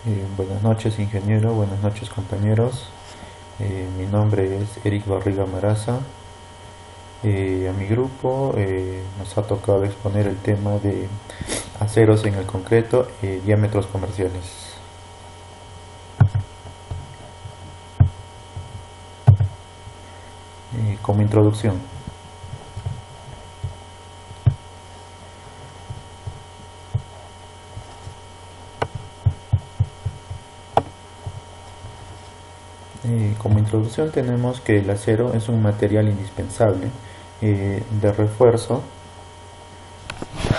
Buenas noches, ingeniero, buenas noches, compañeros. Mi nombre es Eric Barriga Maraza. A mi grupo nos ha tocado exponer el tema de aceros en el concreto, diámetros comerciales. Como introducción, tenemos que el acero es un material indispensable de refuerzo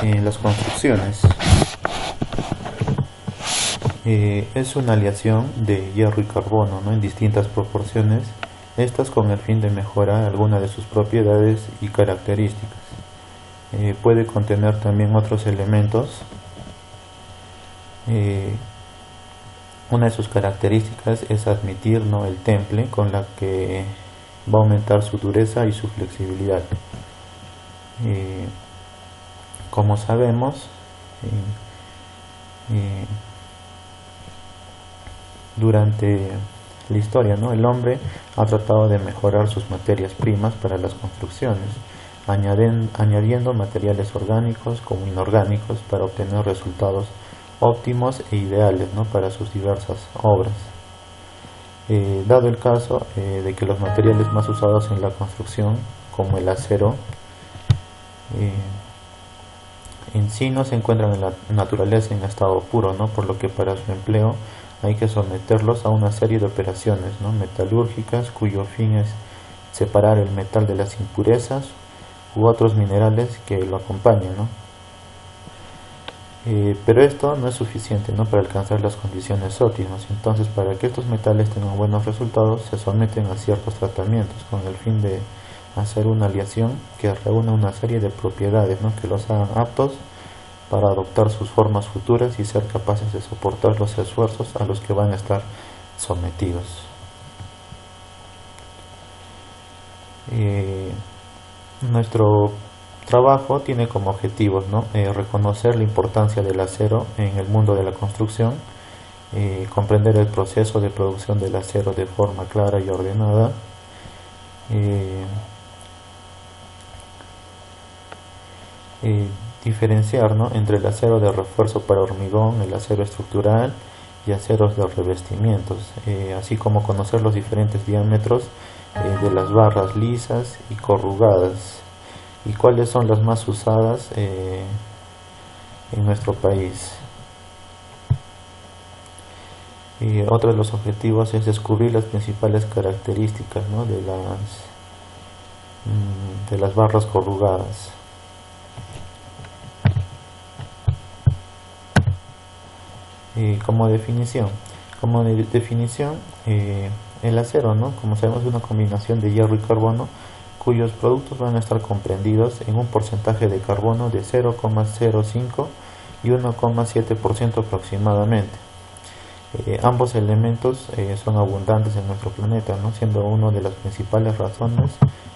en las construcciones. Es una aleación de hierro y carbono, ¿no?, en distintas proporciones, estas con el fin de mejorar algunas de sus propiedades y características. Puede contener también otros elementos. Eh, una de sus características es admitir, ¿no?, el temple, con la que va a aumentar su dureza y su flexibilidad. Eh, como sabemos, durante la historia, ¿no?, el hombre ha tratado de mejorar sus materias primas para las construcciones, añadiendo materiales orgánicos como inorgánicos para obtener resultados óptimos e ideales, ¿no?, para sus diversas obras. Dado el caso de que los materiales más usados en la construcción, como el acero, eh, en sí no se encuentran en la naturaleza en estado puro, ¿no?, por lo que para su empleo hay que someterlos a una serie de operaciones, ¿no?, metalúrgicas, cuyo fin es separar el metal de las impurezas u otros minerales que lo acompañan, ¿no? Pero esto no es suficiente, ¿no?, para alcanzar las condiciones óptimas. Entonces, para que estos metales tengan buenos resultados, se someten a ciertos tratamientos con el fin de hacer una aleación que reúna una serie de propiedades, ¿no?, que los hagan aptos para adoptar sus formas futuras y ser capaces de soportar los esfuerzos a los que van a estar sometidos. Nuestro trabajo tiene como objetivos, ¿no?, reconocer la importancia del acero en el mundo de la construcción, comprender el proceso de producción del acero de forma clara y ordenada, diferenciar, ¿no?, entre el acero de refuerzo para hormigón, el acero estructural y aceros de revestimientos, así como conocer los diferentes diámetros de las barras lisas y corrugadas y cuáles son las más usadas en nuestro país. Y otro de los objetivos es descubrir las principales características, ¿no?, de las barras corrugadas. Como definición, el acero, ¿no?, como sabemos, es una combinación de hierro y carbono cuyos productos van a estar comprendidos en un porcentaje de carbono de 0,05 y 1,7% aproximadamente. Ambos elementos son abundantes en nuestro planeta, ¿no?, siendo una de las principales razones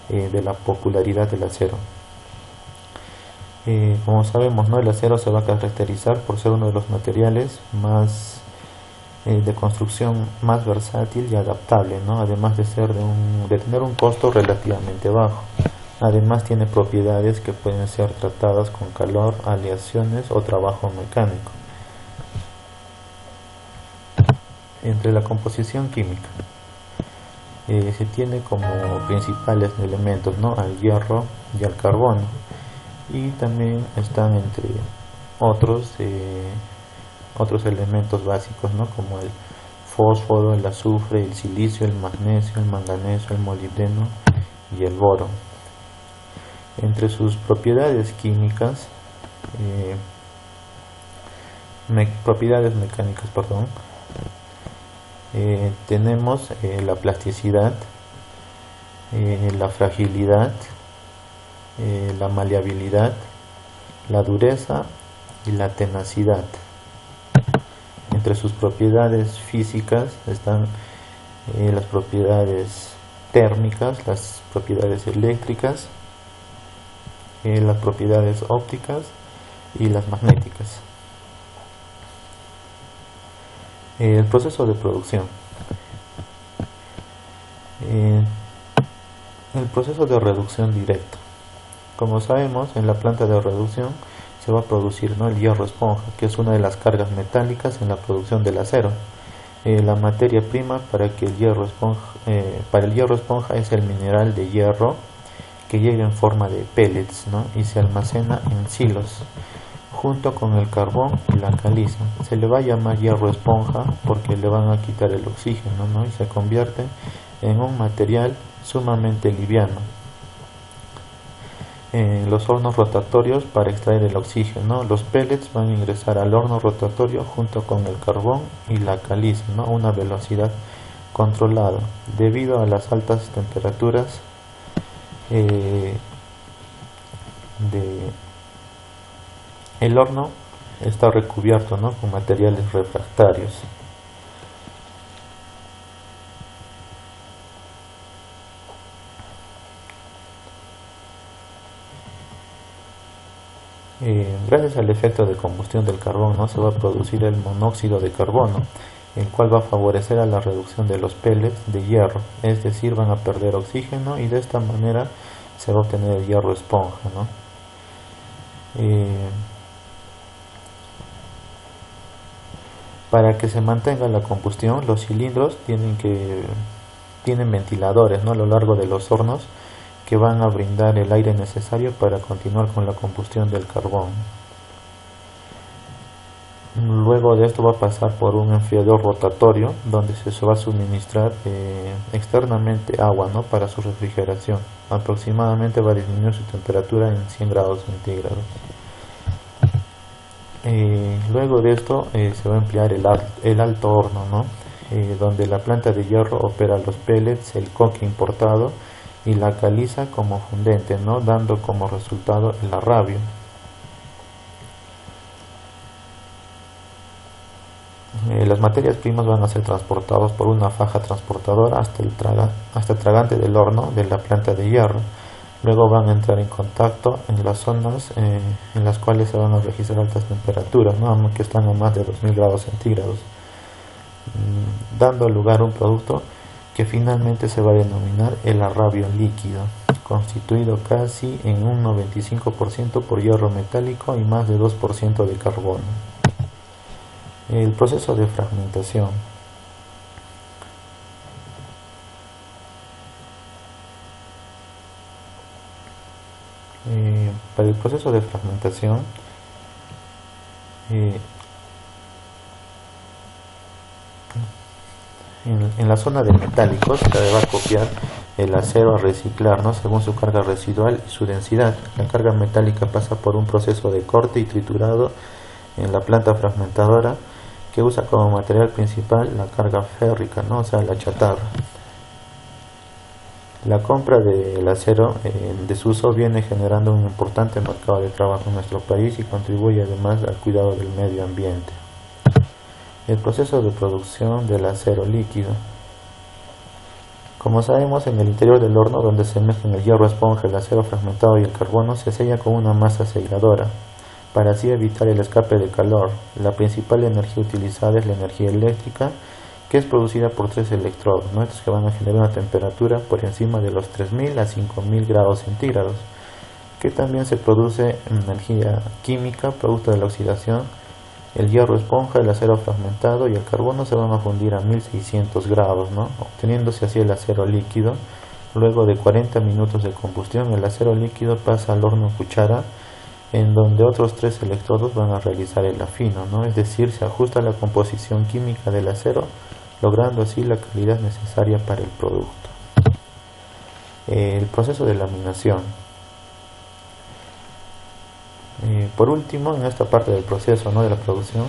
de la popularidad del acero. Como sabemos, ¿no?, el acero se va a caracterizar por ser uno de los materiales más de construcción más versátil y adaptable, ¿no?, además de tener un costo relativamente bajo. Además tiene propiedades que pueden ser tratadas con calor, aleaciones o trabajo mecánico. Entre la composición química se tiene como principales elementos, ¿no?, al hierro y al carbono, y también están entre otros elementos básicos, ¿no?, como el fósforo, el azufre, el silicio, el magnesio, el manganeso, el molibdeno y el boro. Entre sus propiedades químicas, propiedades mecánicas, perdón, tenemos la plasticidad, la fragilidad, la maleabilidad, la dureza y la tenacidad. Entre sus propiedades físicas están las propiedades térmicas, las propiedades eléctricas, las propiedades ópticas y las magnéticas. El proceso de producción. Eh, el proceso de reducción directa. Como sabemos, en la planta de reducción se va a producir, ¿no?, el hierro esponja, que es una de las cargas metálicas en la producción del acero. La materia prima para el hierro esponja es el mineral de hierro que llega en forma de pellets, ¿no?, y se almacena en silos junto con el carbón y la caliza. Se le va a llamar hierro esponja porque le van a quitar el oxígeno, ¿no?, y se convierte en un material sumamente liviano. Los hornos rotatorios para extraer el oxígeno. Los pellets van a ingresar al horno rotatorio junto con el carbón y la caliza, ¿no?, a una velocidad controlada. Debido a las altas temperaturas el horno está recubierto, ¿no?, con materiales refractarios. Gracias al efecto de combustión del carbón, ¿no?, se va a producir el monóxido de carbono, el cual va a favorecer a la reducción de los pellets de hierro, es decir, van a perder oxígeno y de esta manera se va a obtener el hierro esponja, ¿no? Para que se mantenga la combustión, los cilindros tienen ventiladores, ¿no?, a lo largo de los hornos, que van a brindar el aire necesario para continuar con la combustión del carbón. Luego de esto va a pasar por un enfriador rotatorio donde se va a suministrar externamente agua, ¿no?, para su refrigeración. Aproximadamente va a disminuir su temperatura en 100 grados centígrados. Luego de esto se va a emplear el alto horno, ¿no?, donde la planta de hierro opera los pellets, el coque importado y la caliza como fundente, ¿no?, dando como resultado el arrabio. Las materias primas van a ser transportadas por una faja transportadora hasta el tragante del horno de la planta de hierro. Luego van a entrar en contacto en las zonas en las cuales se van a registrar altas temperaturas, ¿no?, que están a más de 2000 grados centígrados, dando lugar a un producto que finalmente se va a denominar el arrabio líquido, constituido casi en un 95% por hierro metálico y más de 2% de carbono. El proceso de fragmentación. Para el proceso de fragmentación, en la zona de metálicos se va a copiar el acero a reciclar, ¿no?, según su carga residual y su densidad. La carga metálica pasa por un proceso de corte y triturado en la planta fragmentadora, que usa como material principal la carga férrica, ¿no?, o sea, la chatarra. La compra del acero en desuso viene generando un importante mercado de trabajo en nuestro país y contribuye además al cuidado del medio ambiente. El proceso de producción del acero líquido. Como sabemos, en el interior del horno, donde se mezclan el hierro esponja, el acero fragmentado y el carbono, se sella con una masa selladora, para así evitar el escape de calor. La principal energía utilizada es la energía eléctrica, que es producida por 3 electrodos, ¿no?, estos que van a generar una temperatura por encima de los 3000 a 5000 grados centígrados, que también se produce energía química, producto de la oxidación. El hierro esponja, el acero fragmentado y el carbono se van a fundir a 1600 grados, ¿no?, obteniéndose así el acero líquido. Luego de 40 minutos de combustión, el acero líquido pasa al horno cuchara, en donde otros 3 electrodos van a realizar el afino, ¿no?, es decir, se ajusta la composición química del acero, logrando así la calidad necesaria para el producto. El proceso de laminación. Por último, en esta parte del proceso, ¿no?, de la producción,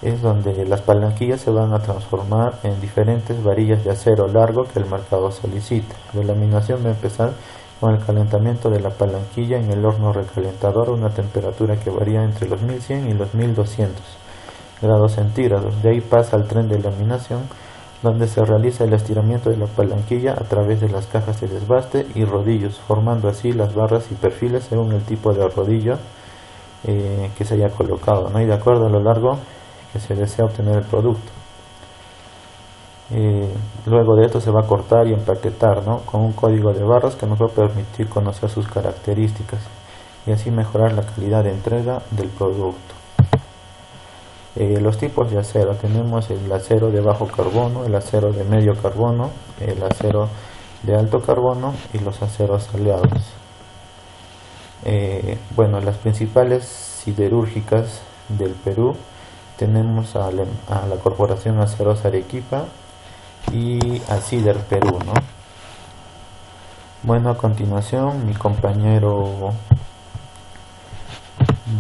es donde las palanquillas se van a transformar en diferentes varillas de acero largo que el mercado solicita. La laminación va a empezar con el calentamiento de la palanquilla en el horno recalentador a una temperatura que varía entre los 1100 y los 1200 grados centígrados. De ahí pasa al tren de laminación, donde se realiza el estiramiento de la palanquilla a través de las cajas de desbaste y rodillos, formando así las barras y perfiles según el tipo de rodillo que se haya colocado, ¿no?, y de acuerdo a lo largo que se desea obtener el producto. Luego de esto se va a cortar y empaquetar, ¿no?, con un código de barras que nos va a permitir conocer sus características y así mejorar la calidad de entrega del producto. Los tipos de acero: tenemos el acero de bajo carbono, el acero de medio carbono, el acero de alto carbono y los aceros aleados. Bueno, las principales siderúrgicas del Perú tenemos a la Corporación Aceros Arequipa y a Sider Perú, ¿no? Bueno, a continuación mi compañero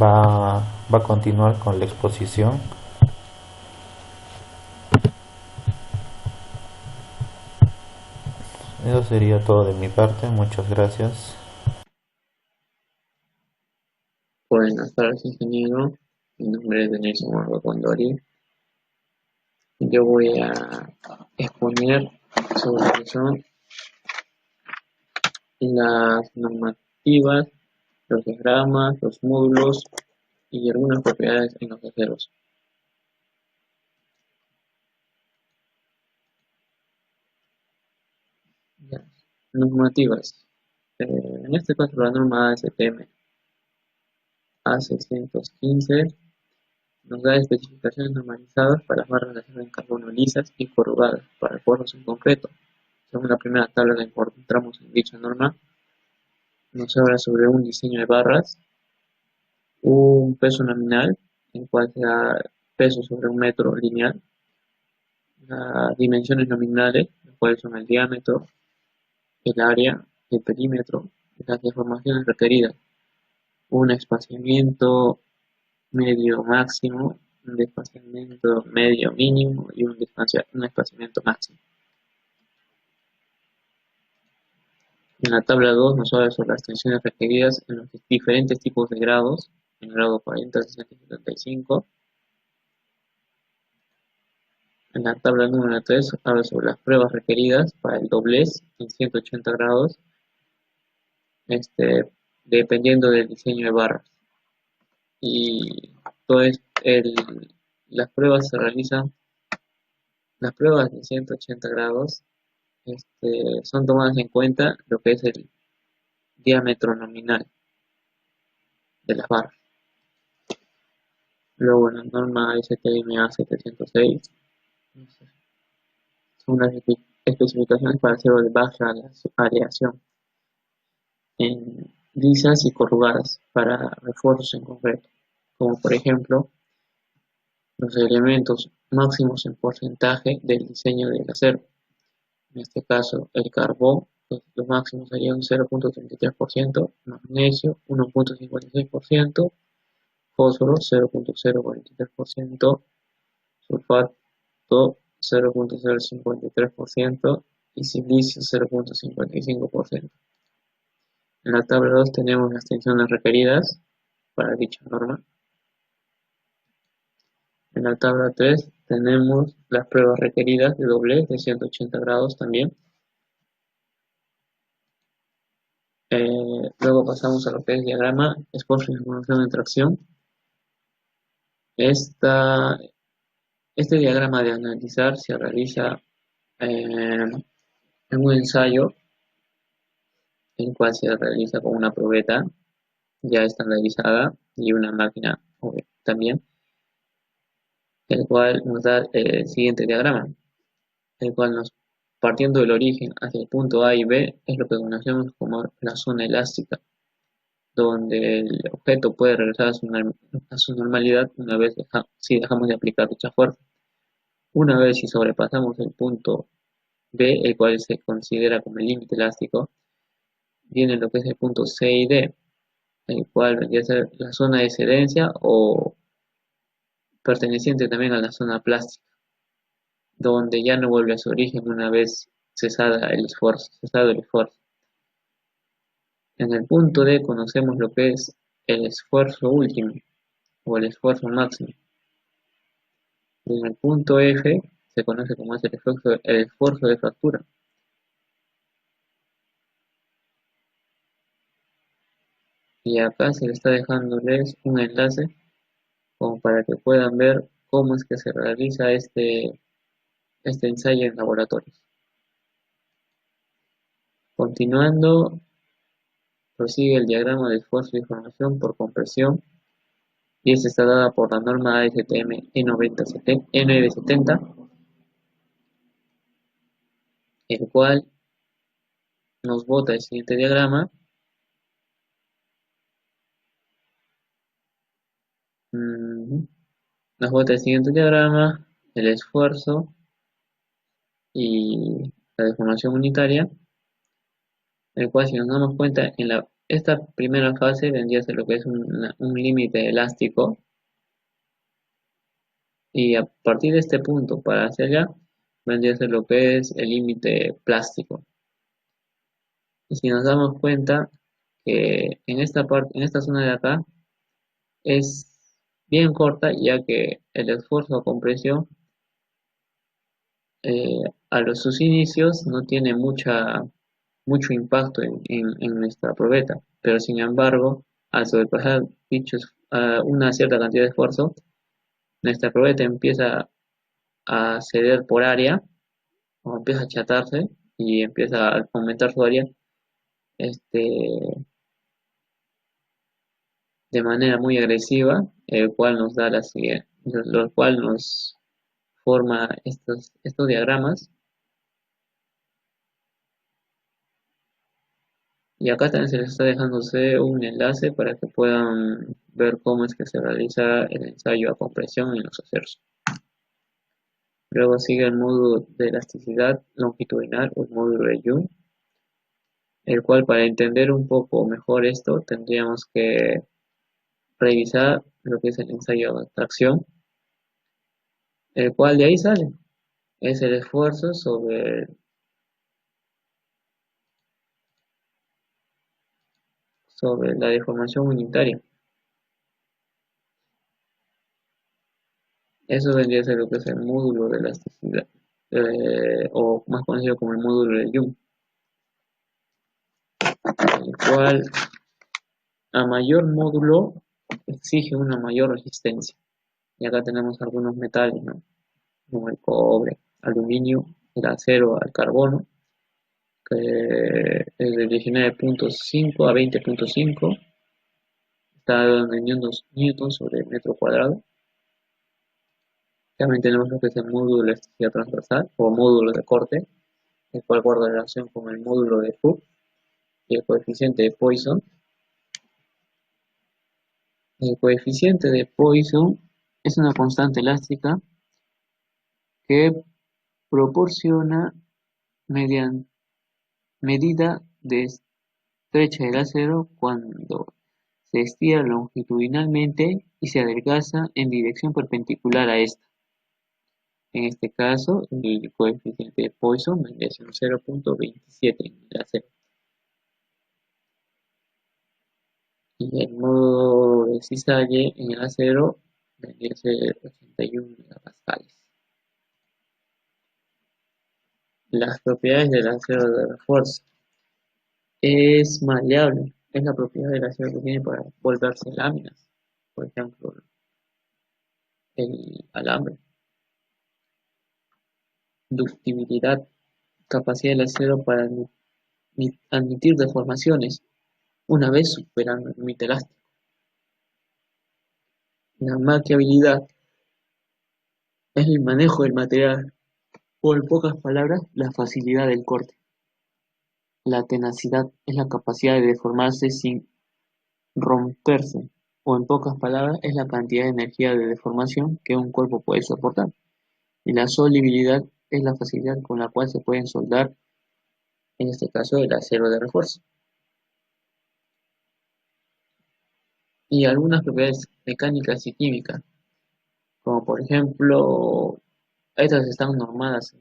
va a continuar con la exposición. Eso sería todo de mi parte, muchas gracias. Buenas tardes, ingeniero. Mi nombre es Denilson Morgo Condori. Yo voy a exponer sobre lo que son las normativas, los diagramas, los módulos y algunas propiedades en los aceros. Ya. Normativas. En este caso, la norma ASTM A615 nos da especificaciones normalizadas para las barras de acero en carbono lisas y corrugadas para forros en concreto. Según la primera tabla que encontramos en dicha norma, nos habla sobre un diseño de barras, un peso nominal, en cual se da peso sobre un metro lineal, las dimensiones nominales, las cuales son el diámetro, el área, el perímetro, las deformaciones requeridas, un espaciamiento medio máximo, un desplazamiento medio mínimo y un espaciamiento máximo. En la tabla 2 nos habla sobre las tensiones requeridas en los diferentes tipos de grados, en grado 40, 60 y 75. En la tabla número 3 habla sobre las pruebas requeridas para el doblez en 180 grados, dependiendo del diseño de barras. Y todo las pruebas se realizan, las pruebas de 180 grados son tomadas en cuenta lo que es el diámetro nominal de las barras. Luego en la norma STMA 706 son las especificaciones para acero de baja aleación en lisas y corrugadas para refuerzos en concreto, como por ejemplo los elementos máximos en porcentaje del diseño del acero. En este caso, el carbón, pues, los máximos serían 0.33%, magnesio 1.56%, fósforo 0.043%, sulfato 0.053% y silicio 0.55%. En la tabla 2 tenemos las tensiones requeridas para dicha norma. En la tabla 3 tenemos las pruebas requeridas de doblez de 180 grados también. Luego pasamos a lo que es diagrama, esfuerzo y evolución de tracción. Este diagrama de analizar se realiza en un ensayo, en cual se realiza con una probeta ya estandarizada y una máquina también, el cual nos da el siguiente diagrama, el cual partiendo del origen hacia el punto A y B, es lo que conocemos como la zona elástica, donde el objeto puede regresar a su normalidad una vez si dejamos de aplicar dicha fuerza. Una vez si sobrepasamos el punto B, el cual se considera como el límite elástico, viene lo que es el punto C y D, el cual vendría a ser la zona de excedencia o perteneciente también a la zona plástica, donde ya no vuelve a su origen una vez cesado el esfuerzo. En el punto D conocemos lo que es el esfuerzo último o el esfuerzo máximo. Y en el punto F se conoce como es el esfuerzo de fractura. Y acá se le está dejándoles un enlace como para que puedan ver cómo es que se realiza este ensayo en laboratorios. Continuando, prosigue el diagrama de esfuerzo de información por compresión y esta está dada por la norma ASTM E970, el cual nos bota el siguiente diagrama. Nos bota el siguiente diagrama, el esfuerzo y la deformación unitaria, el cual si nos damos cuenta en esta primera fase vendría a ser lo que es un límite elástico y a partir de este punto para hacia allá vendría a ser lo que es el límite plástico. Y si nos damos cuenta que en esta parte, en esta zona de acá es bien corta, ya que el esfuerzo o compresión eh, sus inicios no tiene mucho impacto en nuestra probeta, pero sin embargo, al sobrepasar una cierta cantidad de esfuerzo, nuestra probeta empieza a ceder por área o empieza a achatarse y empieza a aumentar su área este, de manera muy agresiva, el cual nos da la siguiente, lo cual nos forma estos diagramas. Y acá también se les está dejándose un enlace para que puedan ver cómo es que se realiza el ensayo a compresión en los aceros. Luego sigue el módulo de elasticidad longitudinal o el módulo de Young, el cual para entender un poco mejor esto tendríamos que revisar lo que es el ensayo de tracción, el cual de ahí sale, es el esfuerzo sobre la deformación unitaria. Eso vendría a ser lo que es el módulo de elasticidad, o más conocido como el módulo de Young, el cual a mayor módulo exige una mayor resistencia. Y acá tenemos algunos metales, ¿no? Como el cobre, aluminio, el acero, el carbono, que es de 19.5 a 20.5, está en newton sobre metro cuadrado. También tenemos lo que es el módulo de elasticidad transversal o módulo de corte, el cual guarda relación con el módulo de Hooke y el coeficiente de Poisson. El coeficiente de Poisson es una constante elástica que proporciona mediante medida de estrecha del acero cuando se estira longitudinalmente y se adelgaza en dirección perpendicular a esta. En este caso, el coeficiente de Poisson vendría a ser 0.27 en el acero. Y el modo de cizalle en el acero vendría a ser 81 megapascales. Las propiedades del acero de refuerzo. Es maleable. Es la propiedad del acero que tiene para volverse láminas. Por ejemplo, el alambre. Ductibilidad. Capacidad del acero para admitir deformaciones una vez superando el límite elástico. La maquiabilidad es el manejo del material, o en pocas palabras, la facilidad del corte. La tenacidad es la capacidad de deformarse sin romperse, o en pocas palabras, es la cantidad de energía de deformación que un cuerpo puede soportar. Y la solibilidad es la facilidad con la cual se pueden soldar, en este caso, el acero de refuerzo. Y algunas propiedades mecánicas y químicas, como por ejemplo, estas están normadas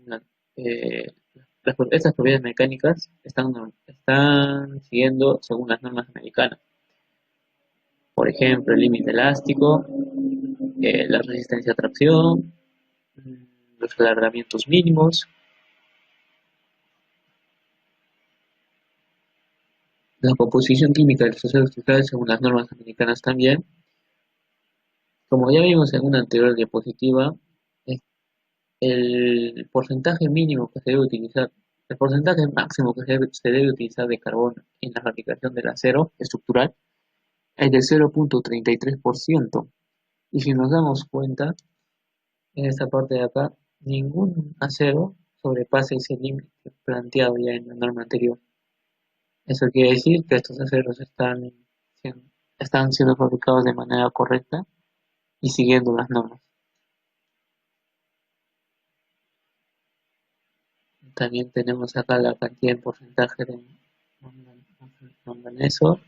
estas propiedades mecánicas están siguiendo según las normas americanas. Por ejemplo, el límite elástico, la resistencia a tracción, los alargamientos mínimos, la composición química de los aceros cristales según las normas americanas también, Como ya vimos en una anterior diapositiva, es el porcentaje mínimo que se debe utilizar, el porcentaje máximo que se debe utilizar de carbono en la fabricación del acero estructural es de 0,33%. Y si nos damos cuenta, en esta parte de acá, ningún acero sobrepasa ese límite planteado ya en la norma anterior. Eso quiere decir que estos aceros están siendo fabricados de manera correcta y siguiendo las normas. También tenemos acá la cantidad en porcentaje de manganeso,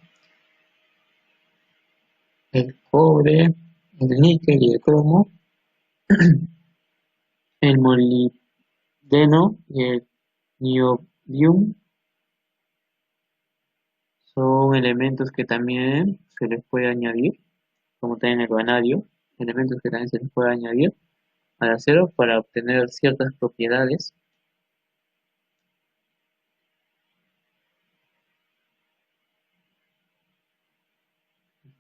el cobre, el níquel y el cromo, el molibdeno y el niobium son elementos que también se les puede añadir, como también el vanadio, elementos que también se les puede añadir al acero para obtener ciertas propiedades,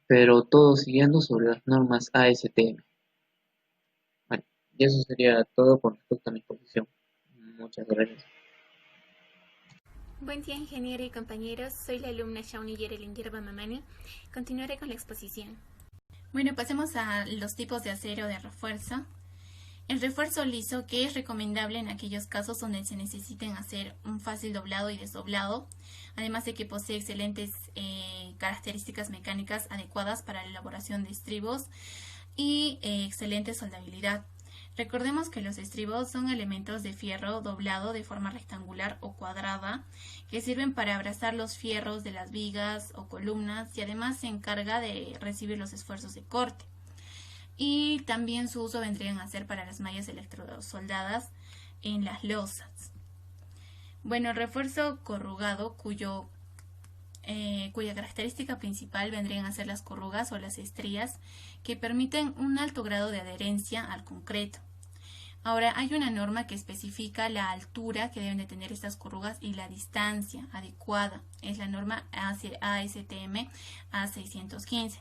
pero todo siguiendo sobre las normas ASTM. Bueno, y eso sería todo con respecto a mi exposición. Muchas gracias. Buen día, ingeniero y compañeros. Soy la alumna Shauni Yerelin Yerba Mamani. Continuaré con la exposición. Bueno, pasemos a los tipos de acero de refuerzo. El refuerzo liso, que es recomendable en aquellos casos donde se necesiten hacer un fácil doblado y desdoblado, además de que posee excelentes características mecánicas adecuadas para la elaboración de estribos y excelente soldabilidad. Recordemos que los estribos son elementos de fierro doblado de forma rectangular o cuadrada que sirven para abrazar los fierros de las vigas o columnas y además se encarga de recibir los esfuerzos de corte. Y también su uso vendrían a ser para las mallas electrosoldadas en las losas. Bueno, el refuerzo corrugado cuya característica principal vendrían a ser las corrugas o las estrías que permiten un alto grado de adherencia al concreto. Ahora, hay una norma que especifica la altura que deben de tener estas corrugas y la distancia adecuada. Es la norma ASTM A615.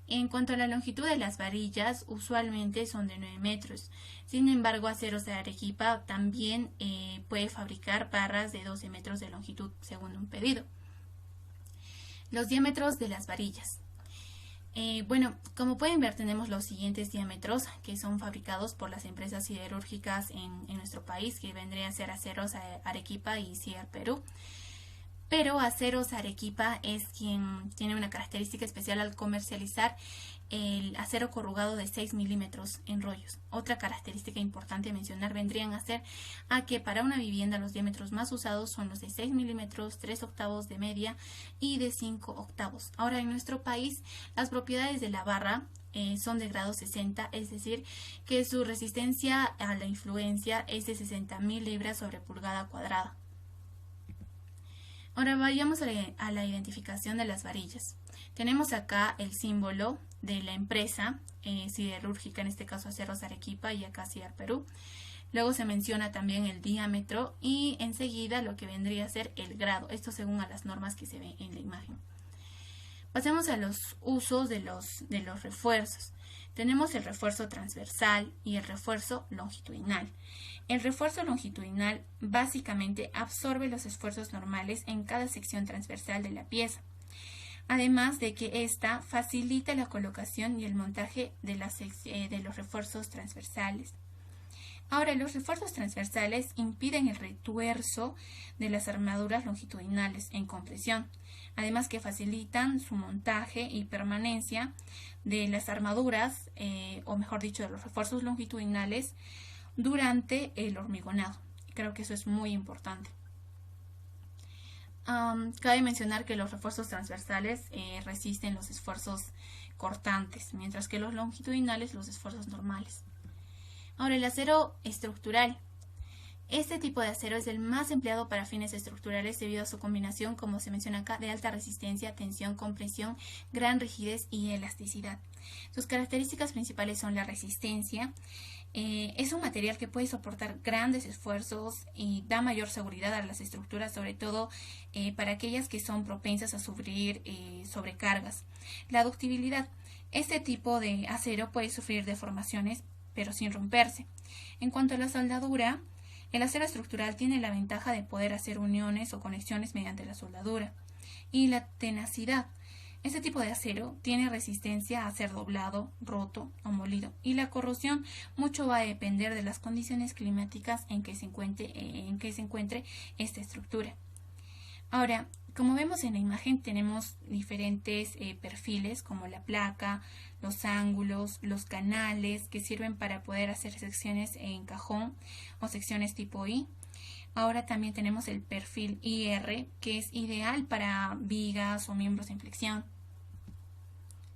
En cuanto a la longitud de las varillas, usualmente son de 9 metros. Sin embargo, Aceros de Arequipa también puede fabricar barras de 12 metros de longitud según un pedido. Los diámetros de las varillas. Bueno, como pueden ver, tenemos los siguientes diámetros que son fabricados por las empresas siderúrgicas en nuestro país, que vendrían a ser Aceros Arequipa y CIER Perú. Pero Aceros Arequipa es quien tiene una característica especial al comercializar el acero corrugado de 6 milímetros en rollos. Otra característica importante a mencionar vendrían a ser a que para una vivienda los diámetros más usados son los de 6 milímetros, 3 octavos de media y de 5 octavos. Ahora, en nuestro país las propiedades de la barra son de grado 60, es decir, que su resistencia a la influencia es de 60.000 libras sobre pulgada cuadrada. Ahora vayamos a la identificación de las varillas. Tenemos acá el símbolo de la empresa siderúrgica, en este caso Aceros Arequipa y acá CIER Perú. Luego se menciona también el diámetro y enseguida lo que vendría a ser el grado, esto según a las normas que se ven en la imagen. Pasemos a los usos de los refuerzos. Tenemos el refuerzo transversal y el refuerzo longitudinal. El refuerzo longitudinal básicamente absorbe los esfuerzos normales en cada sección transversal de la pieza, además de que ésta facilita la colocación y el montaje de los refuerzos transversales. Ahora, los refuerzos transversales impiden el retuerzo de las armaduras longitudinales en compresión, además que facilitan su montaje y permanencia de las armaduras, o mejor dicho, de los refuerzos longitudinales durante el hormigonado. Creo que eso es muy importante. Cabe mencionar que los refuerzos transversales resisten los esfuerzos cortantes, mientras que los longitudinales los esfuerzos normales. Ahora, el acero estructural. Este tipo de acero es el más empleado para fines estructurales debido a su combinación, como se menciona acá, de alta resistencia, tensión, compresión, gran rigidez y elasticidad. Sus características principales son la resistencia. Es un material que puede soportar grandes esfuerzos y da mayor seguridad a las estructuras, sobre todo para aquellas que son propensas a sufrir sobrecargas. La ductibilidad. Este tipo de acero puede sufrir deformaciones, pero sin romperse. En cuanto a la soldadura, el acero estructural tiene la ventaja de poder hacer uniones o conexiones mediante la soldadura. Y la tenacidad. Este tipo de acero tiene resistencia a ser doblado, roto o molido. Y la corrosión mucho va a depender de las condiciones climáticas en que se encuentre esta estructura. Ahora, como vemos en la imagen, tenemos diferentes perfiles como la placa, los ángulos, los canales que sirven para poder hacer secciones en cajón o secciones tipo I. Ahora también tenemos el perfil IR, que es ideal para vigas o miembros en flexión.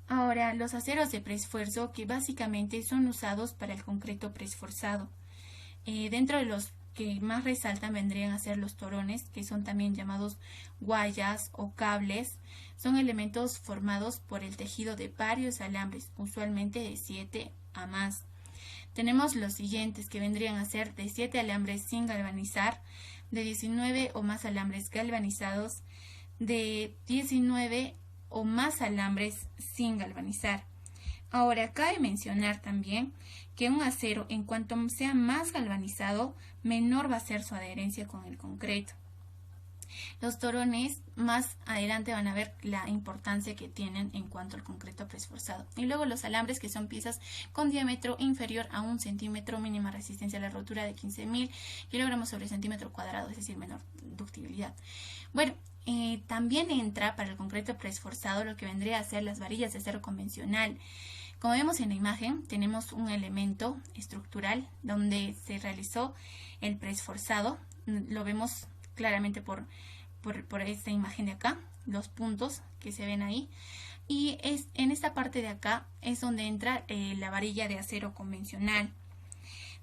Ahora, los aceros de preesfuerzo, que básicamente son usados para el concreto preesforzado. Dentro de los que más resaltan vendrían a ser los torones, que son también llamados guayas o cables. Son elementos formados por el tejido de varios alambres, usualmente de 7 a más. Tenemos los siguientes, que vendrían a ser de 7 alambres sin galvanizar, de 19 o más alambres galvanizados, de 19 o más alambres sin galvanizar. Ahora, cabe mencionar también que un acero, en cuanto sea más galvanizado, menor va a ser su adherencia con el concreto. Los torones más adelante van a ver la importancia que tienen en cuanto al concreto preesforzado. Y luego los alambres, que son piezas con diámetro inferior a 1 centímetro, mínima resistencia a la rotura de 15.000 kilogramos sobre centímetro cuadrado, es decir, menor ductibilidad. Bueno, también entra para el concreto preesforzado lo que vendría a ser las varillas de acero convencional. Como vemos en la imagen, tenemos un elemento estructural donde se realizó el preesforzado. Lo vemos claramente por esta imagen de acá, los puntos que se ven ahí. Y en esta parte de acá es donde entra la varilla de acero convencional.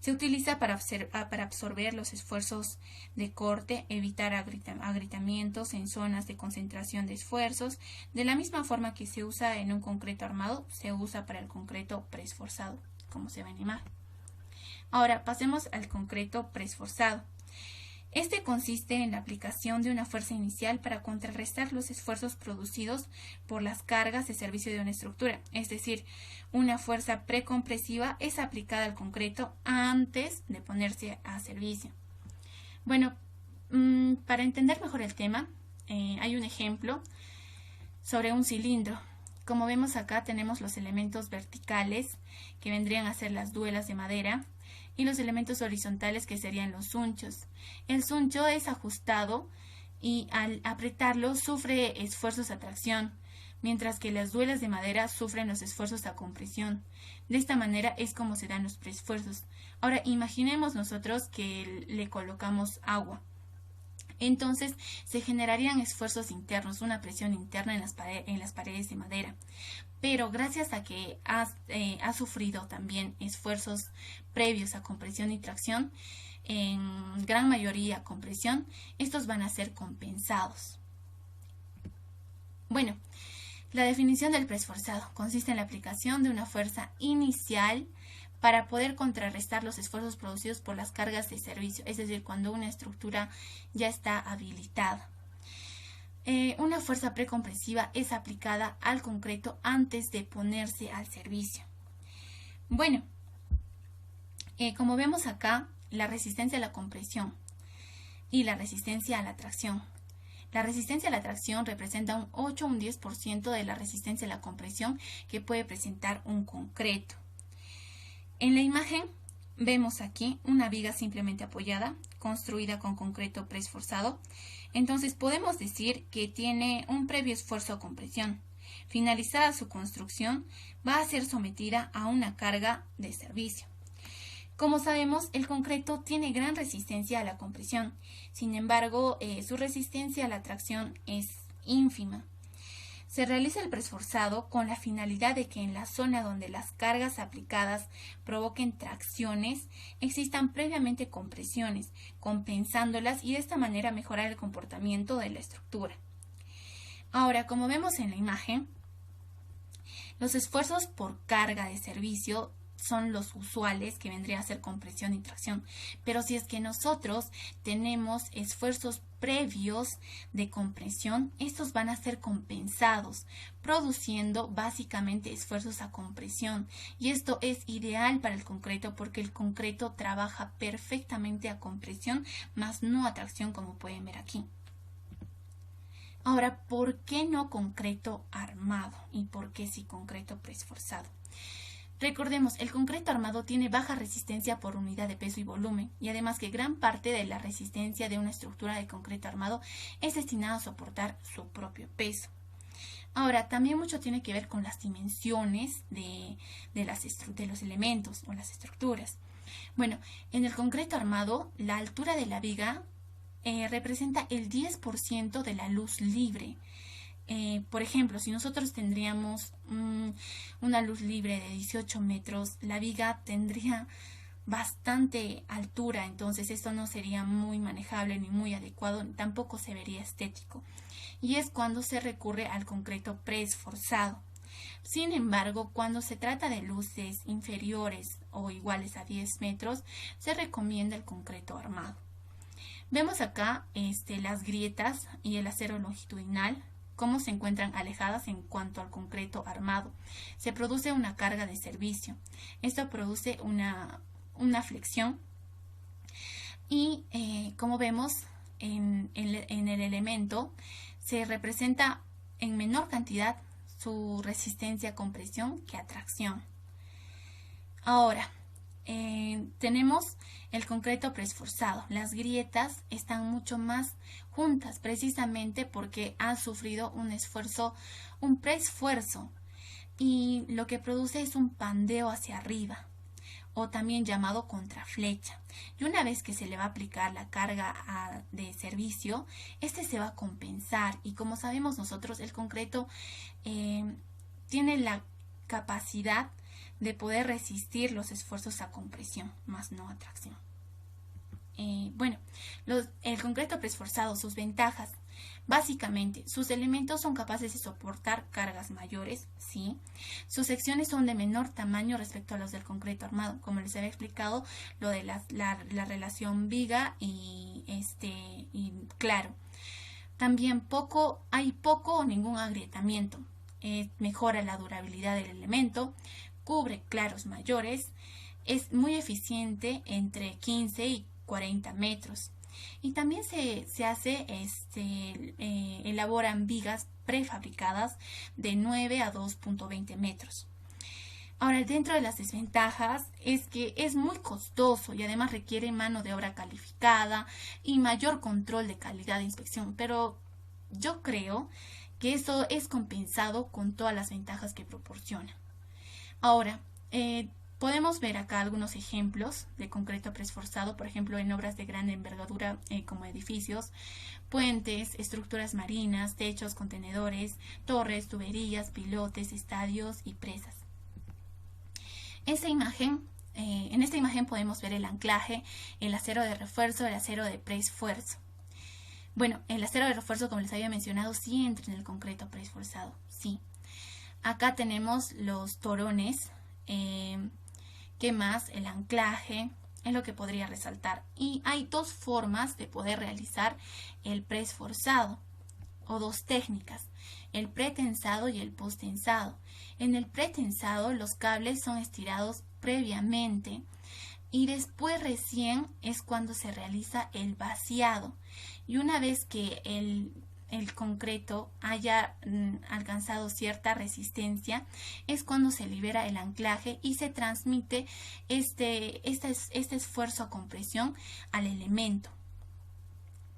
Se utiliza para absorber los esfuerzos de corte, evitar agrietamientos en zonas de concentración de esfuerzos. De la misma forma que se usa en un concreto armado, se usa para el concreto preesforzado, como se ve en la imagen. Ahora pasemos al concreto preesforzado. Este consiste en la aplicación de una fuerza inicial para contrarrestar los esfuerzos producidos por las cargas de servicio de una estructura. Es decir, una fuerza precompresiva es aplicada al concreto antes de ponerse a servicio. Bueno, para entender mejor el tema, hay un ejemplo sobre un cilindro. Como vemos acá, tenemos los elementos verticales, que vendrían a ser las duelas de madera, y los elementos horizontales, que serían los sunchos. El suncho es ajustado y al apretarlo sufre esfuerzos a tracción, mientras que las duelas de madera sufren los esfuerzos a compresión. De esta manera es como se dan los preesfuerzos. Ahora imaginemos nosotros que le colocamos agua. Entonces se generarían esfuerzos internos, una presión interna en las paredes de madera. Pero gracias a que ha sufrido también esfuerzos previos a compresión y tracción, en gran mayoría compresión, estos van a ser compensados. Bueno, la definición del preesforzado consiste en la aplicación de una fuerza inicial para poder contrarrestar los esfuerzos producidos por las cargas de servicio, es decir, cuando una estructura ya está habilitada. Una fuerza precompresiva es aplicada al concreto antes de ponerse al servicio. Bueno, como vemos acá, la resistencia a la compresión y la resistencia a la tracción. La resistencia a la tracción representa un 8 o un 10% de la resistencia a la compresión que puede presentar un concreto. En la imagen vemos aquí una viga simplemente apoyada, construida con concreto preesforzado. Entonces podemos decir que tiene un previo esfuerzo a compresión. Finalizada su construcción, va a ser sometida a una carga de servicio. Como sabemos, el concreto tiene gran resistencia a la compresión. Sin embargo, su resistencia a la tracción es ínfima. Se realiza el preesforzado con la finalidad de que en la zona donde las cargas aplicadas provoquen tracciones, existan previamente compresiones, compensándolas y de esta manera mejorar el comportamiento de la estructura. Ahora, como vemos en la imagen, los esfuerzos por carga de servicio son los usuales, que vendría a ser compresión y tracción. Pero si es que nosotros tenemos esfuerzos previos de compresión, estos van a ser compensados, produciendo básicamente esfuerzos a compresión. Y esto es ideal para el concreto porque el concreto trabaja perfectamente a compresión, más no a tracción, como pueden ver aquí. Ahora, ¿por qué no concreto armado? ¿Y por qué sí concreto preesforzado? Recordemos, el concreto armado tiene baja resistencia por unidad de peso y volumen, y además que gran parte de la resistencia de una estructura de concreto armado es destinada a soportar su propio peso. Ahora, también mucho tiene que ver con las dimensiones de los elementos o las estructuras. Bueno, en el concreto armado, la altura de la viga representa el 10% de la luz libre. Por ejemplo, si nosotros tendríamos una luz libre de 18 metros, la viga tendría bastante altura, entonces esto no sería muy manejable ni muy adecuado, tampoco se vería estético. Y es cuando se recurre al concreto preesforzado. Sin embargo, cuando se trata de luces inferiores o iguales a 10 metros, se recomienda el concreto armado. Vemos acá las grietas y el acero longitudinal, cómo se encuentran alejadas en cuanto al concreto armado. Se produce una carga de servicio. Esto produce una flexión y como vemos en el elemento se representa en menor cantidad su resistencia a compresión que a tracción. Ahora, tenemos el concreto preesforzado. Las grietas están mucho más juntas precisamente porque han sufrido un preesfuerzo, y lo que produce es un pandeo hacia arriba, o también llamado contraflecha. Y una vez que se le va a aplicar la carga de servicio, se va a compensar, y como sabemos nosotros, el concreto tiene la capacidad de poder resistir los esfuerzos a compresión, más no a tracción. Bueno, el concreto preesforzado, sus ventajas. Básicamente, sus elementos son capaces de soportar cargas mayores, ¿sí? Sus secciones son de menor tamaño respecto a los del concreto armado, como les había explicado, lo de la relación viga y claro. También hay poco o ningún agrietamiento. Mejora la durabilidad del elemento, cubre claros mayores, es muy eficiente entre 15 y 40 metros. Y también se elaboran vigas prefabricadas de 9 a 2.20 metros. Ahora, dentro de las desventajas es que es muy costoso y además requiere mano de obra calificada y mayor control de calidad de inspección, pero yo creo que eso es compensado con todas las ventajas que proporciona. Ahora, podemos ver acá algunos ejemplos de concreto preesforzado, por ejemplo, en obras de gran envergadura como edificios, puentes, estructuras marinas, techos, contenedores, torres, tuberías, pilotes, estadios y presas. En esta imagen podemos ver el anclaje, el acero de refuerzo, el acero de preesfuerzo. Bueno, el acero de refuerzo, como les había mencionado, sí entra en el concreto preesforzado, sí. Acá tenemos los torones, ¿qué más? El anclaje es lo que podría resaltar. Y hay dos formas de poder realizar el preesforzado, o dos técnicas, el pretensado y el posttensado. En el pretensado los cables son estirados previamente y después recién es cuando se realiza el vaciado. Y una vez que el concreto haya alcanzado cierta resistencia, es cuando se libera el anclaje y se transmite este esfuerzo a compresión al elemento.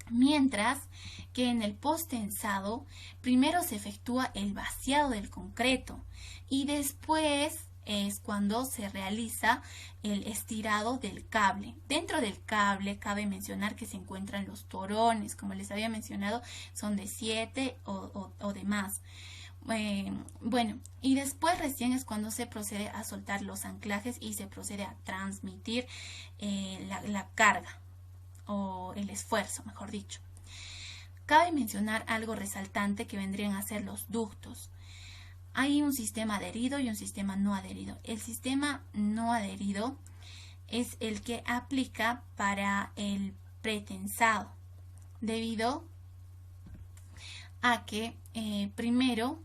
Mientras que en el posttensado primero se efectúa el vaciado del concreto y después es cuando se realiza el estirado del cable. Dentro del cable cabe mencionar que se encuentran los torones, como les había mencionado, son de 7 o de más. Bueno, y después recién es cuando se procede a soltar los anclajes y se procede a transmitir la carga o el esfuerzo, mejor dicho. Cabe mencionar algo resaltante que vendrían a ser los ductos. Hay un sistema adherido y un sistema no adherido. El sistema no adherido es el que aplica para el pretensado, debido a que primero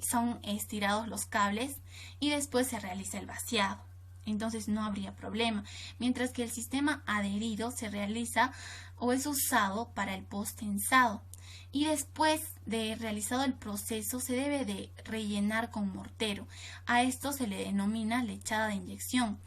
son estirados los cables y después se realiza el vaciado. Entonces no habría problema. Mientras que el sistema adherido se realiza o es usado para el posttensado. Y después de realizado el proceso se debe de rellenar con mortero. A esto se le denomina lechada de inyección.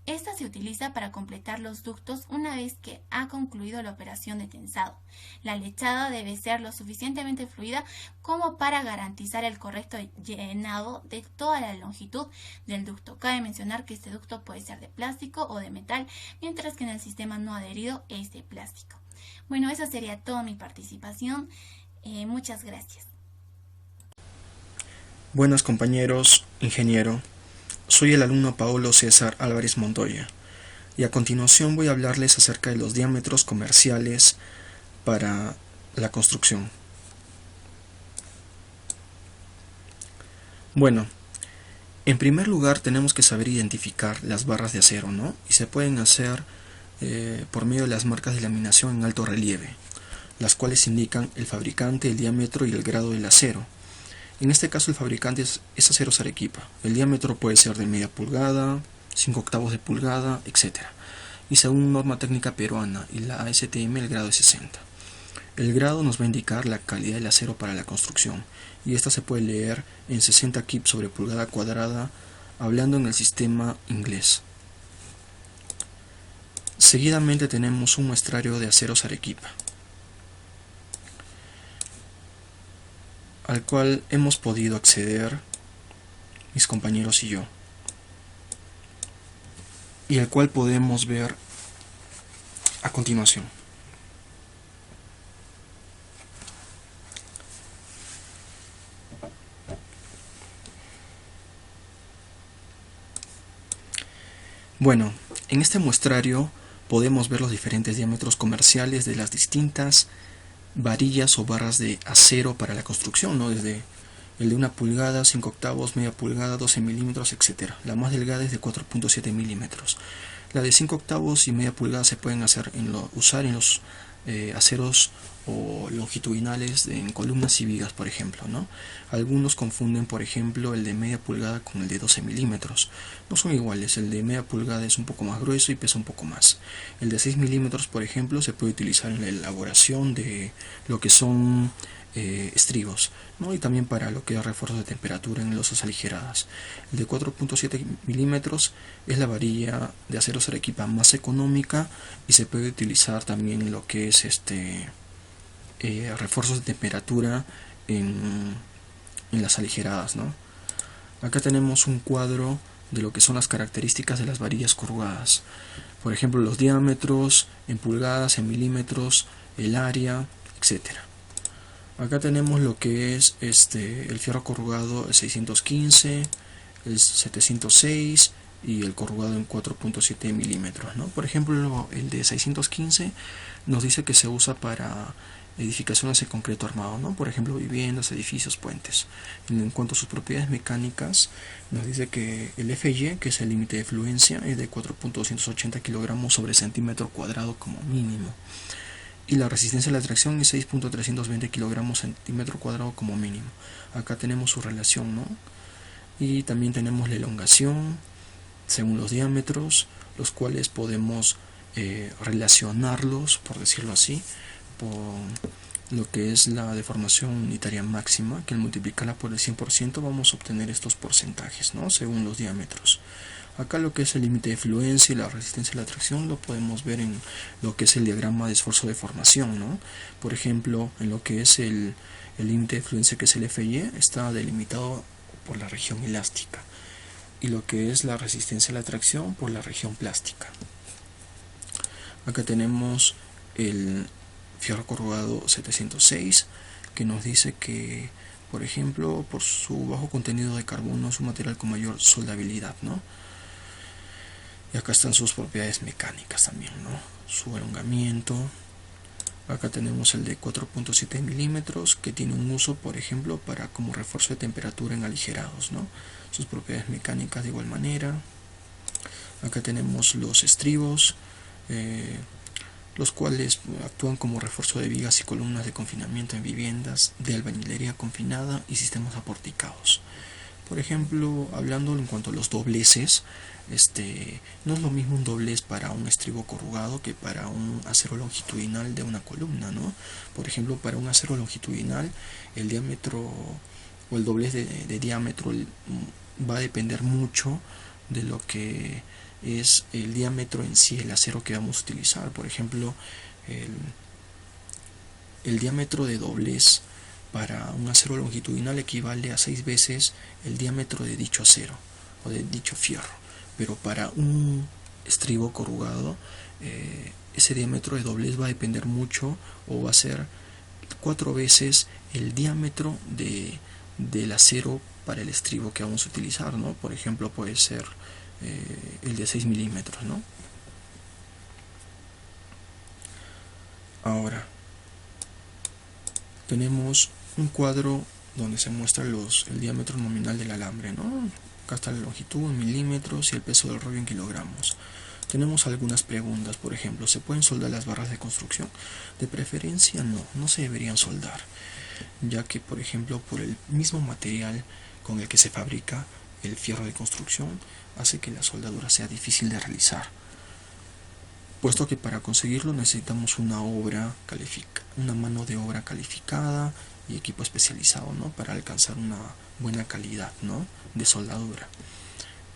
Esta se utiliza para completar los ductos una vez que ha concluido la operación de tensado. La lechada debe ser lo suficientemente fluida como para garantizar el correcto llenado de toda la longitud del ducto. Cabe mencionar que este ducto puede ser de plástico o de metal, mientras que en el sistema no adherido es de plástico. Bueno, esa sería toda mi participación. Muchas gracias. Buenas compañeros, ingeniero. Soy el alumno Paolo César Álvarez Montoya y a continuación voy a hablarles acerca de los diámetros comerciales para la construcción. Bueno, en primer lugar tenemos que saber identificar las barras de acero, ¿no? Y se pueden hacer por medio de las marcas de laminación en alto relieve, las cuales indican el fabricante, el diámetro y el grado del acero. En este caso el fabricante es Aceros Arequipa. El diámetro puede ser de media pulgada, 5/8 de pulgada, etc. Y según norma técnica peruana y la ASTM el grado es 60. El grado nos va a indicar la calidad del acero para la construcción y esta se puede leer en 60 kip sobre pulgada cuadrada hablando en el sistema inglés. Seguidamente tenemos un muestrario de Aceros Arequipa, al cual hemos podido acceder mis compañeros y yo, y el cual podemos ver a continuación. Bueno, en este muestrario podemos ver los diferentes diámetros comerciales de las distintas varillas o barras de acero para la construcción, ¿no? Desde el de 1 pulgada, 5/8, media pulgada, 12 milímetros, etc. La más delgada es de 4.7 milímetros. La de 5/8 y media pulgada se pueden usar en los aceros o longitudinales en columnas y vigas, por ejemplo, ¿no? Algunos confunden, por ejemplo, el de media pulgada con el de 12 milímetros. No son iguales, el de media pulgada es un poco más grueso y pesa un poco más. El de 6 milímetros, por ejemplo, se puede utilizar en la elaboración de lo que son estribos, ¿no? Y también para lo que es refuerzos de temperatura en losas aligeradas. El de 4.7 milímetros es la varilla de Aceros Arequipa más económica y se puede utilizar también en lo que es refuerzos de temperatura en las aligeradas, ¿no? Acá tenemos un cuadro de lo que son las características de las varillas corrugadas, por ejemplo los diámetros en pulgadas, en milímetros, el área, etcétera. Acá tenemos lo que es el fierro corrugado, el 615, el 706 y el corrugado en 4.7 milímetros, ¿no? Por ejemplo, el de 615 nos dice que se usa para edificaciones en concreto armado, ¿no? Por ejemplo, viviendas, edificios, puentes. En cuanto a sus propiedades mecánicas, nos dice que el FY, que es el límite de fluencia, es de 4.280 kilogramos sobre centímetro cuadrado como mínimo. Y la resistencia a la tracción es 6.320 kilogramos centímetro cuadrado como mínimo. Acá tenemos su relación, ¿no? Y también tenemos la elongación según los diámetros, los cuales podemos relacionarlos, por decirlo así, por lo que es la deformación unitaria máxima, que al multiplicarla por el 100% vamos a obtener estos porcentajes, ¿no? Según los diámetros. Acá lo que es el límite de fluencia y la resistencia a la tracción lo podemos ver en lo que es el diagrama de esfuerzo de formación, ¿no? Por ejemplo, en lo que es el límite de fluencia, que es el FY, está delimitado por la región elástica, y lo que es la resistencia a la tracción por la región plástica. Acá tenemos el fierro corrugado 706, que nos dice que, por ejemplo, por su bajo contenido de carbono es un material con mayor soldabilidad, ¿no? Y acá están sus propiedades mecánicas también, ¿no? Su elongamiento, Acá tenemos el de 4.7 milímetros, que tiene un uso, por ejemplo, para como refuerzo de temperatura en aligerados, ¿no? Sus propiedades mecánicas de igual manera. Acá tenemos los estribos, los cuales actúan como refuerzo de vigas y columnas de confinamiento en viviendas, de albañilería confinada y sistemas aporticados. Por ejemplo, hablando en cuanto a los dobleces, no es lo mismo un doblez para un estribo corrugado que para un acero longitudinal de una columna, ¿no? Por ejemplo, para un acero longitudinal, el diámetro o el doblez de diámetro va a depender mucho de lo que es el diámetro en sí, el acero que vamos a utilizar. Por ejemplo, el diámetro de doblez para un acero longitudinal equivale a 6 veces el diámetro de dicho acero o de dicho fierro, pero para un estribo corrugado ese diámetro de doblez va a depender mucho, o va a ser 4 veces el diámetro del acero para el estribo que vamos a utilizar, ¿no? Por ejemplo, puede ser el de 6 milímetros, ¿no? Ahora tenemos un cuadro donde se muestra el diámetro nominal del alambre, ¿no? Acá está la longitud en milímetros y el peso del rollo en kilogramos. Tenemos algunas preguntas, por ejemplo, ¿se pueden soldar las barras de construcción? De preferencia no se deberían soldar, ya que, por ejemplo, por el mismo material con el que se fabrica el fierro de construcción, hace que la soldadura sea difícil de realizar, puesto que para conseguirlo necesitamos una mano de obra calificada y equipo especializado, ¿no? Para alcanzar una buena calidad, ¿no? de soldadura.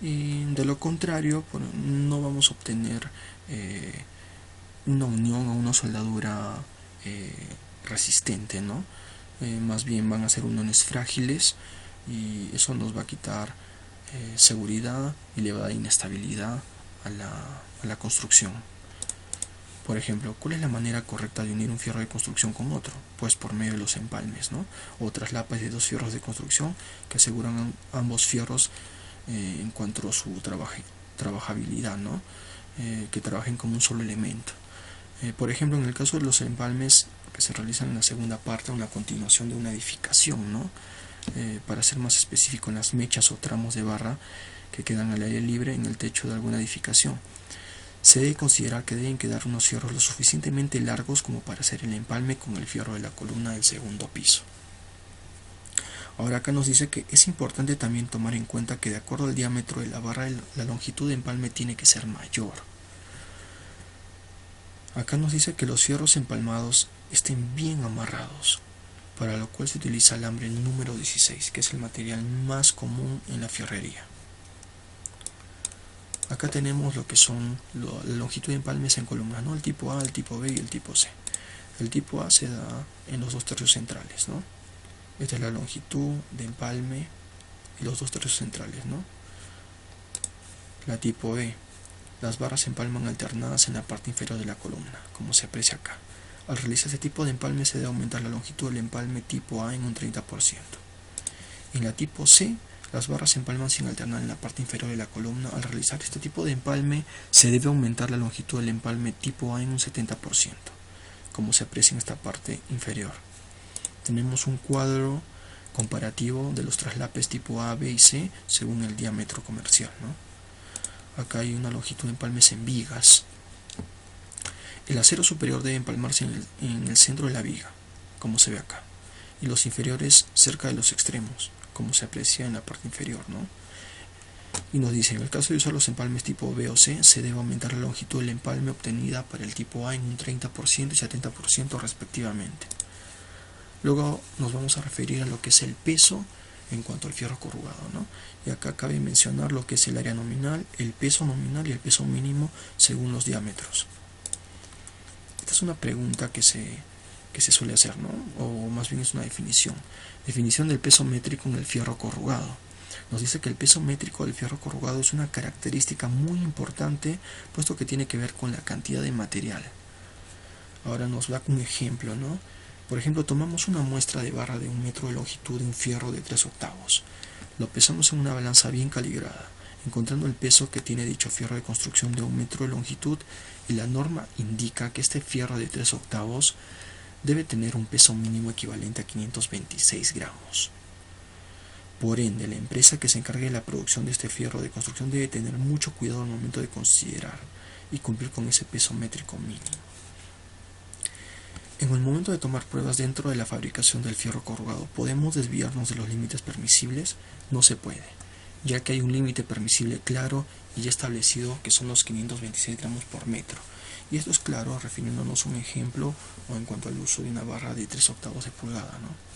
Y de lo contrario, no vamos a obtener una unión o una soldadura resistente, ¿no? Más bien van a ser uniones frágiles, y eso nos va a quitar seguridad y le va a dar inestabilidad a la construcción. Por ejemplo, ¿cuál es la manera correcta de unir un fierro de construcción con otro? Pues por medio de los empalmes, ¿no? O traslapas de dos fierros de construcción que aseguran ambos fierros en cuanto a su trabajabilidad, ¿no? Que trabajen como un solo elemento. Por ejemplo, en el caso de los empalmes que se realizan en la segunda parte, una continuación de una edificación, ¿no? Para ser más específico, en las mechas o tramos de barra que quedan al aire libre en el techo de alguna edificación, se debe considerar que deben quedar unos fierros lo suficientemente largos como para hacer el empalme con el fierro de la columna del segundo piso. Ahora acá nos dice que es importante también tomar en cuenta que de acuerdo al diámetro de la barra, la longitud de empalme tiene que ser mayor. Acá nos dice que los fierros empalmados estén bien amarrados, para lo cual se utiliza alambre número 16, que es el material más común en la fierrería. Acá tenemos lo que son la longitud de empalmes en columnas, ¿no? El tipo A, el tipo B y el tipo C. El tipo A se da en los 2/3 centrales, ¿no? Esta es la longitud de empalme y los 2/3 centrales, ¿no? La tipo B, las barras se empalman alternadas en la parte inferior de la columna, como se aprecia acá. Al realizar este tipo de empalme se debe aumentar la longitud del empalme tipo A en un 30%. En la tipo C, las barras se empalman sin alternar en la parte inferior de la columna. Al realizar este tipo de empalme se debe aumentar la longitud del empalme tipo A en un 70%, como se aprecia en esta parte inferior. Tenemos un cuadro comparativo de los traslapes tipo A, B y C según el diámetro comercial, ¿no? Acá hay una longitud de empalmes en vigas. El acero superior debe empalmarse en el centro de la viga, como se ve acá, y los inferiores cerca de los extremos, como se aprecia en la parte inferior, ¿no? Y nos dice, en el caso de usar los empalmes tipo B o C, se debe aumentar la longitud del empalme obtenida para el tipo A en un 30% y 70% respectivamente. Luego nos vamos a referir a lo que es el peso en cuanto al fierro corrugado, ¿no? Y acá cabe mencionar lo que es el área nominal, el peso nominal y el peso mínimo según los diámetros. Esta es una pregunta que se suele hacer, ¿no? O más bien es una definición. Definición del peso métrico en el fierro corrugado. Nos dice que el peso métrico del fierro corrugado es una característica muy importante, puesto que tiene que ver con la cantidad de material. Ahora nos da un ejemplo, ¿no? Por ejemplo, tomamos una muestra de barra de 1 metro de longitud de un fierro de 3/8. Lo pesamos en una balanza bien calibrada. encontrando el peso que tiene dicho fierro de construcción de 1 metro de longitud, y la norma indica que este fierro de 3/8 debe tener un peso mínimo equivalente a 526 gramos. Por ende, la empresa que se encargue de la producción de este fierro de construcción debe tener mucho cuidado al momento de considerar y cumplir con ese peso métrico mínimo. En el momento de tomar pruebas dentro de la fabricación del fierro corrugado, ¿podemos desviarnos de los límites permisibles? No se puede, ya que hay un límite permisible claro y ya establecido, que son los 526 gramos por metro. Y esto es claro refiriéndonos a un ejemplo o en cuanto al uso de una barra de 3/8 de pulgada, ¿no?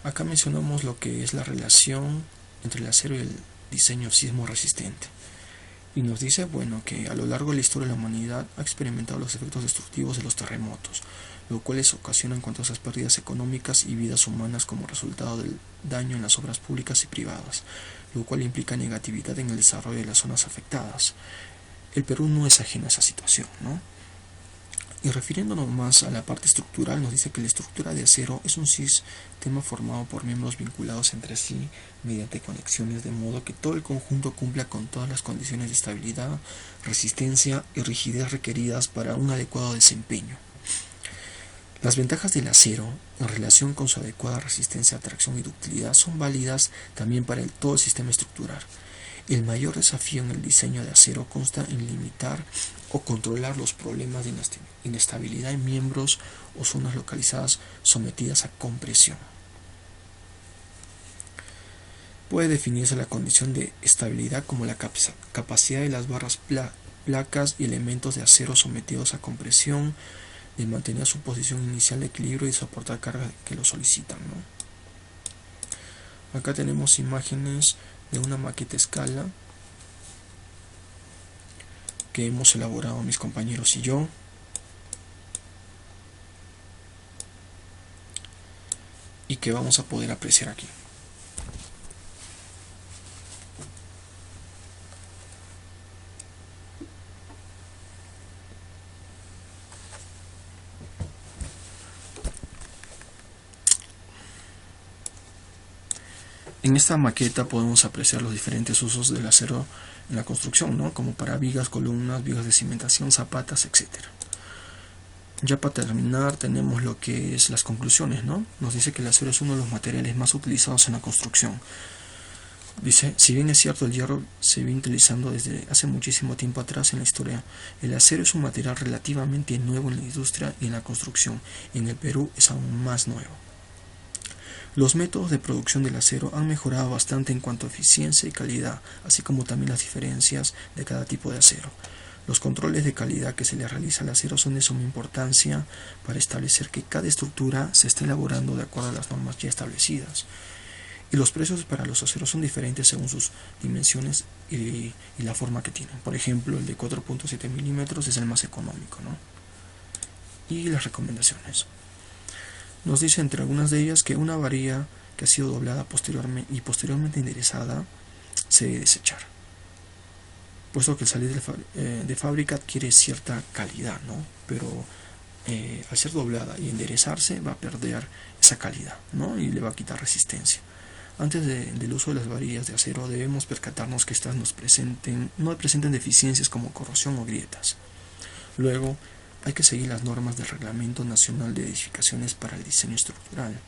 Acá mencionamos lo que es la relación entre el acero y el diseño sismo resistente. Y nos dice, bueno, que a lo largo de la historia de la humanidad ha experimentado los efectos destructivos de los terremotos, lo cual ocasionan cuantas pérdidas económicas y vidas humanas como resultado del daño en las obras públicas y privadas, lo cual implica negatividad en el desarrollo de las zonas afectadas. El Perú no es ajeno a esa situación, ¿no? Y refiriéndonos más a la parte estructural, nos dice que la estructura de acero es un sistema formado por miembros vinculados entre sí mediante conexiones, de modo que todo el conjunto cumpla con todas las condiciones de estabilidad, resistencia y rigidez requeridas para un adecuado desempeño. Las ventajas del acero, en relación con su adecuada resistencia, atracción y ductilidad, son válidas también para todo el sistema estructural. El mayor desafío en el diseño de acero consta en limitar o controlar los problemas de inestabilidad en miembros o zonas localizadas sometidas a compresión. Puede definirse la condición de estabilidad como la capacidad de las barras, placas y elementos de acero sometidos a compresión de mantener su posición inicial de equilibrio y soportar cargas que lo solicitan, ¿no? Acá tenemos imágenes de una maqueta a escala que hemos elaborado mis compañeros y yo. Y que vamos a poder apreciar aquí. En esta maqueta podemos apreciar los diferentes usos del acero en la construcción, ¿no? Como para vigas, columnas, vigas de cimentación, zapatas, etc. Ya para terminar tenemos lo que es las conclusiones, ¿no? Nos dice que el acero es uno de los materiales más utilizados en la construcción. Dice, si bien es cierto el hierro se viene utilizando desde hace muchísimo tiempo atrás en la historia, el acero es un material relativamente nuevo en la industria y en la construcción. En el Perú es aún más nuevo. Los métodos de producción del acero han mejorado bastante en cuanto a eficiencia y calidad, así como también las diferencias de cada tipo de acero. Los controles de calidad que se le realiza al acero son de suma importancia para establecer que cada estructura se esté elaborando de acuerdo a las normas ya establecidas. Y los precios para los aceros son diferentes según sus dimensiones y la forma que tienen. Por ejemplo, el de 4.7 milímetros es el más económico, ¿no? Y las recomendaciones. Nos dice entre algunas de ellas que una varilla que ha sido doblada posteriormente enderezada se debe desechar, puesto que al salir de fábrica adquiere cierta calidad, ¿no? Pero al ser doblada y enderezarse va a perder esa calidad, ¿no? Y le va a quitar resistencia. Antes del uso de las varillas de acero debemos percatarnos que estas no presenten deficiencias como corrosión o grietas. Luego, hay que seguir las normas del Reglamento Nacional de Edificaciones para el Diseño Estructural.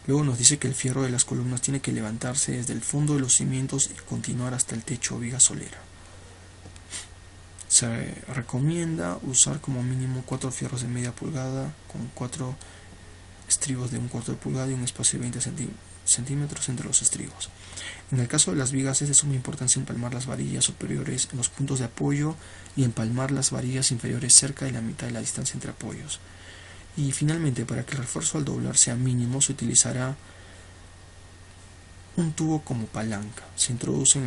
Luego nos dice que el fierro de las columnas tiene que levantarse desde el fondo de los cimientos y continuar hasta el techo o viga solera. Se recomienda usar como mínimo 4 fierros de media pulgada con 4 estribos de 1/4 de pulgada y un espacio de 20 centímetros entre los estribos. En el caso de las vigas es de suma importancia empalmar las varillas superiores en los puntos de apoyo y empalmar las varillas inferiores cerca de la mitad de la distancia entre apoyos. Y finalmente, para que el refuerzo al doblar sea mínimo, se utilizará un tubo como palanca. Se introduce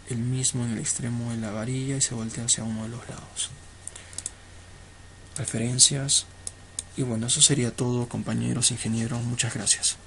el mismo en el extremo de la varilla y se voltea hacia uno de los lados. Referencias. Y bueno, eso sería todo, compañeros ingenieros. Muchas gracias.